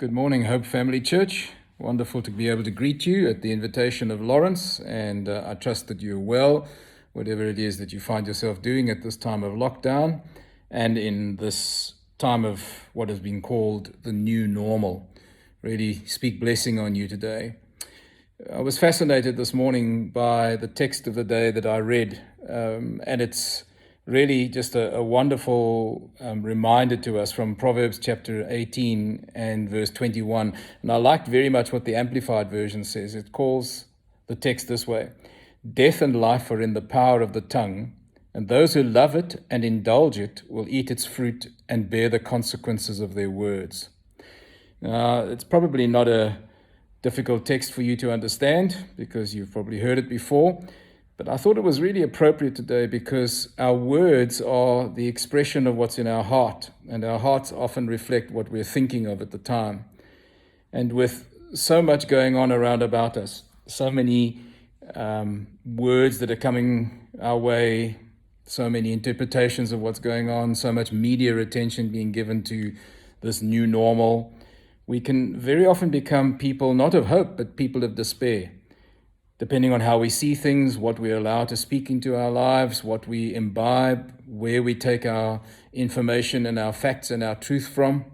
Good morning, Hope Family Church. Wonderful to be able to greet you at the invitation of Lawrence, and I trust that you're well, whatever it is that you find yourself doing at this time of lockdown and in this time of what has been called the new normal. Really speak blessing on you today. I was fascinated this morning by the text of the day that I read, and it's really just a wonderful reminder to us from Proverbs chapter 18 and verse 21. And I liked very much what the Amplified Version says. It calls the text this way: "Death and life are in the power of the tongue, and those who love it and indulge it will eat its fruit and bear the consequences of their words." Now, it's probably not a difficult text for you to understand because you've probably heard it before. But I thought it was really appropriate today because our words are the expression of what's in our heart, and our hearts often reflect what we're thinking of at the time. And with so much going on around about us, so many words that are coming our way, so many interpretations of what's going on, so much media attention being given to this new normal, we can very often become people not of hope, but people of despair. Depending on how we see things, what we allow to speak into our lives, what we imbibe, where we take our information and our facts and our truth from.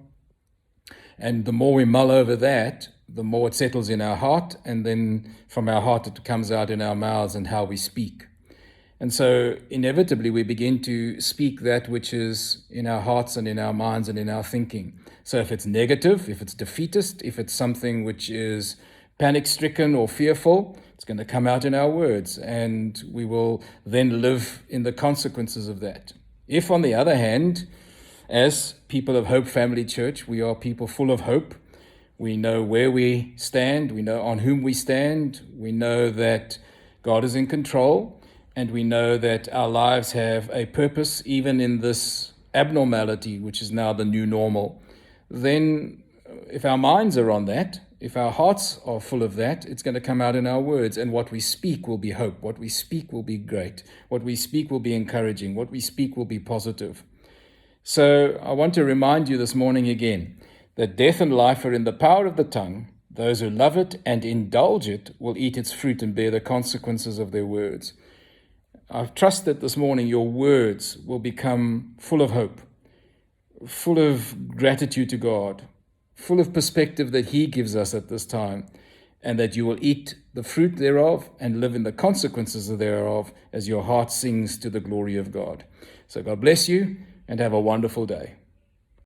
And the more we mull over that, the more it settles in our heart, and then from our heart it comes out in our mouths and how we speak. And so inevitably we begin to speak that which is in our hearts and in our minds and in our thinking. So if it's negative, if it's defeatist, if it's something which is panic-stricken or fearful, it's going to come out in our words, and we will then live in the consequences of that. If, on the other hand, as people of Hope Family Church, we are people full of hope, we know where we stand, we know on whom we stand, we know that God is in control, and we know that our lives have a purpose even in this abnormality, which is now the new normal, then if our minds are on that, if our hearts are full of that, it's going to come out in our words, and what we speak will be hope. What we speak will be great. What we speak will be encouraging. What we speak will be positive. So I want to remind you this morning again that death and life are in the power of the tongue. Those who love it and indulge it will eat its fruit and bear the consequences of their words. I trust that this morning your words will become full of hope, full of gratitude to God, full of perspective that He gives us at this time, and that you will eat the fruit thereof and live in the consequences thereof as your heart sings to the glory of God. So God bless you and have a wonderful day.